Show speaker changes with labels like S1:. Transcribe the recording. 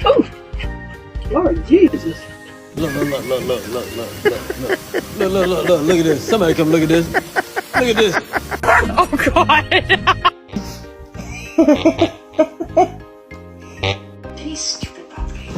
S1: Oh, Lord Jesus.
S2: Look at this. Somebody come look at this. Look at this.
S3: Oh God.
S1: Any stupid puppy.